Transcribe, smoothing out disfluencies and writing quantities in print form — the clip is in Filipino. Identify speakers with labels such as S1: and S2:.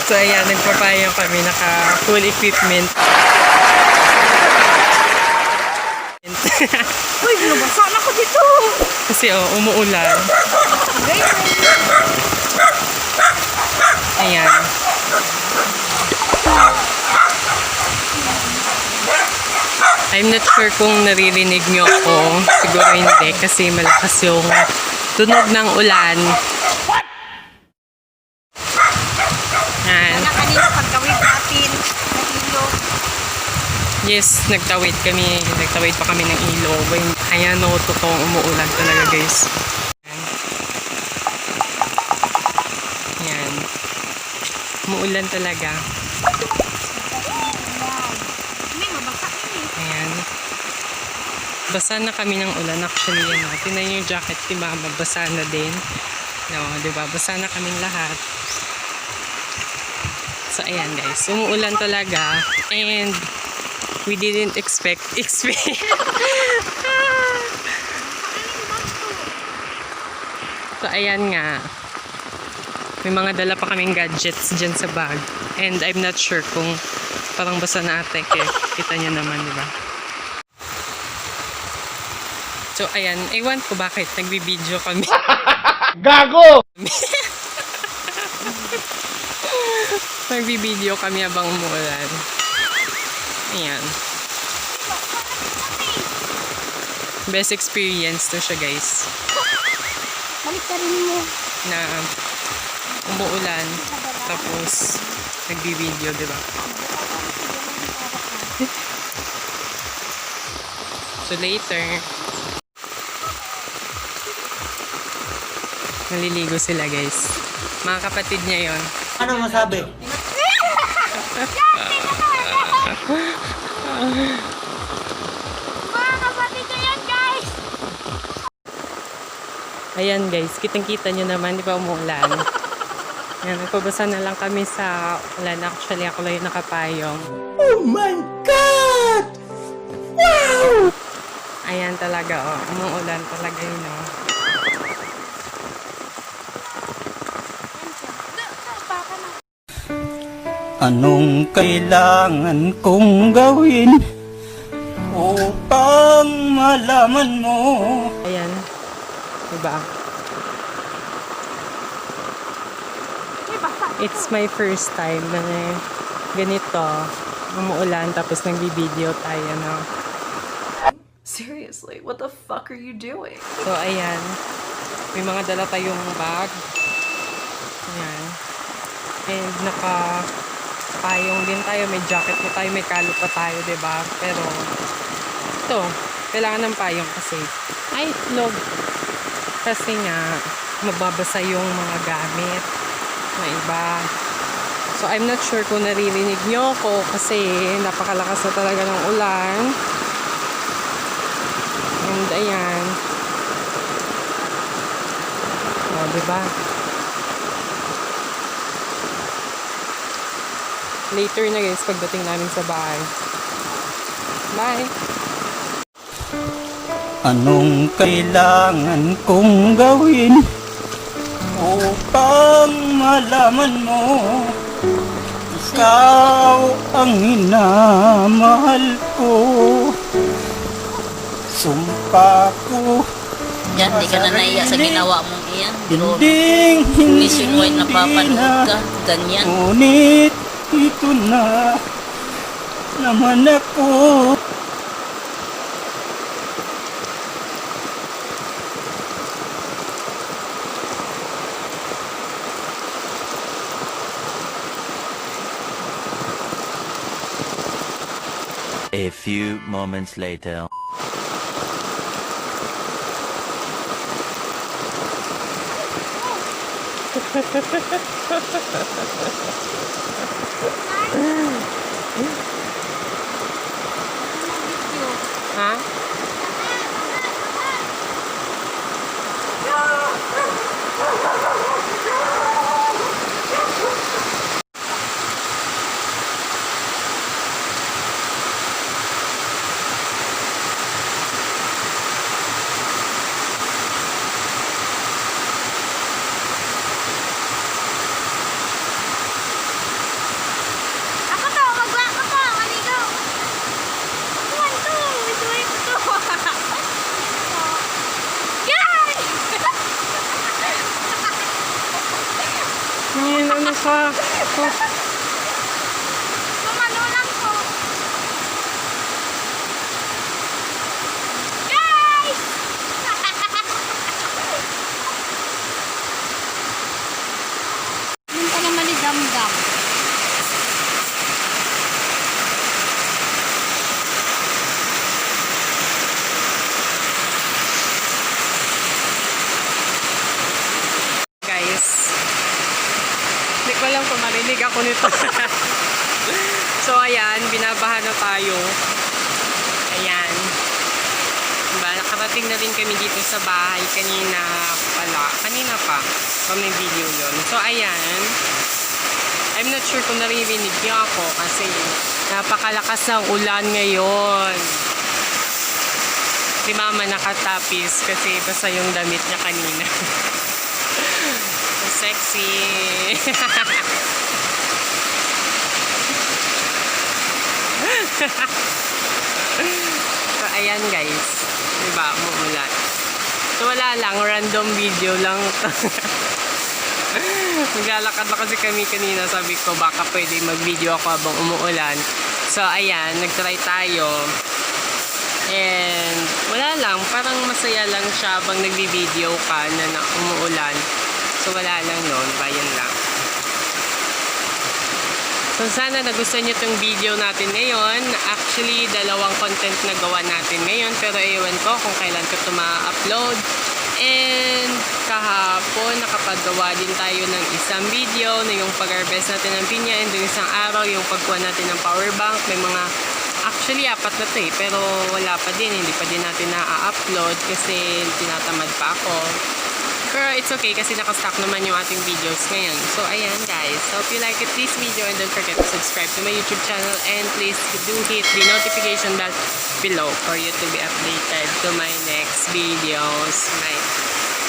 S1: So ayan, nagpapayong kami, naka full equipment.
S2: Uy, nabasa na ko dito.
S1: Kasi umuulan. Ayan. I'm not sure kung naririnig nyo ako. Siguro hindi kasi malakas yung tunog ng ulan. Ayan.
S2: Wala kanina pagkawin natin. Nahilo.
S1: Yes, nagtawid kami. Nagtawid pa kami ng ilog. Ayan o, totoong umuulan talaga guys. Ayan. Umuulan talaga.
S2: May mabasa eh.
S1: Ayan. Basa na kami ng ulan. Actually, yan. Tinan yung jacket ni Mama. Basa na din. No, diba? Basa na kaming lahat. So, ayan guys. Umuulan talaga. And we didn't expect. So, ayan nga. May mga dala pa kaming gadgets dyan sa bag. And I'm not sure kung parang basa na ate. Kita nyo naman, diba? So, ayan. Ewan ko bakit nagbibideo kami.
S3: Gago!
S1: Nagbibideo kami habang umuulan. Ayan. Best experience to siya, guys.
S2: Balik ka rin mo.
S1: Na umuulan. Tapos, nagbibideo, diba? So, later, naliligo sila, guys. Mga kapatid niya yon.
S3: Ano masabi?
S2: Mga kapatid ko yan, guys.
S1: Ayan guys, kitang-kita nyo naman, di ba umuulan? Ayan, nagpabasa na lang kami sa ulan. Actually, ako lang yung nakapayong.
S3: Oh my God! Wow!
S1: Ayan talaga, oh. Umuulan talaga yun, oh.
S3: Anong kailangan kong gawin upang malaman mo?
S1: Ayan. Diba?
S2: May basa.
S1: It's my first time na ganito. Umuulan, tapos nagbibideo tayo, no?
S4: Seriously, what the fuck are you doing?
S1: So, ayan. May mga dala tayong bag. Ayan. And payong din tayo, may jacket pa tayo, may kalot pa tayo, diba? Pero, ito, kailangan ng payong kasi, ay, itlog. Kasi nga, mababasa yung mga gamit na iba. So, I'm not sure kung naririnig nyo ako kasi napakalakas na talaga ng ulan. And, ayan. O, diba? Later na guys, pagdating namin sa bahay. Bye!
S3: Anong kailangan kong gawin upang malaman mo? Ikaw ang hinamahal ko. Sumpa ko.
S5: Yan, di ka na naiya sa ginawa mong iyan. Pero
S3: Hindi
S5: nationwide na papanood ka. Ganyan.
S3: Ngunit ito na naman ako.
S6: A few moments later.
S1: Ha? ano ka? Oh,
S2: Sumano lang ko. Guys! Punta naman ni Damdam.
S1: guys. Hindi ko alam kung marinig ako nito. So, ayan. Binabaha na tayo. Ayan. Diba? Nakarating na rin kami dito sa bahay kanina pala. Kanina pa. Pag may video yun. So, ayan. I'm not sure kung naririnig niyo ako kasi napakalakas ng ulan ngayon. Si mama nakatapis kasi basta yung damit niya kanina. So sexy. So, ayan guys. Diba? Umuulan. So, wala lang. Random video lang. Naglalakad na kasi kami kanina. Sabi ko, baka pwede mag-video ako habang umuulan. So, ayan. Nag-try tayo. And, wala lang. Parang masaya lang siya habang nagbi-video ka na umuulan. So, wala lang yun. Bayan lang. So, sana nagustuhan nyo itong video natin ngayon. Actually, dalawang content na gawa natin ngayon. Pero, ewan ko kung kailan ko ito ma-upload. And, kahapon, nakapagawa din tayo ng isang video na yung pag-harvest natin ng pinya. And, yung isang araw, yung pagkuha natin ng power bank. May mga, actually, 4 na ito eh. Pero, wala pa din. Hindi pa din natin na-upload kasi tinatamad pa ako. Pero it's okay kasi nakastock naman yung ating videos ngayon. So, ayan guys. Hope you like it, this video, and don't forget to subscribe to my YouTube channel. And please do hit the notification bell below for you to be updated to my next videos. Bye.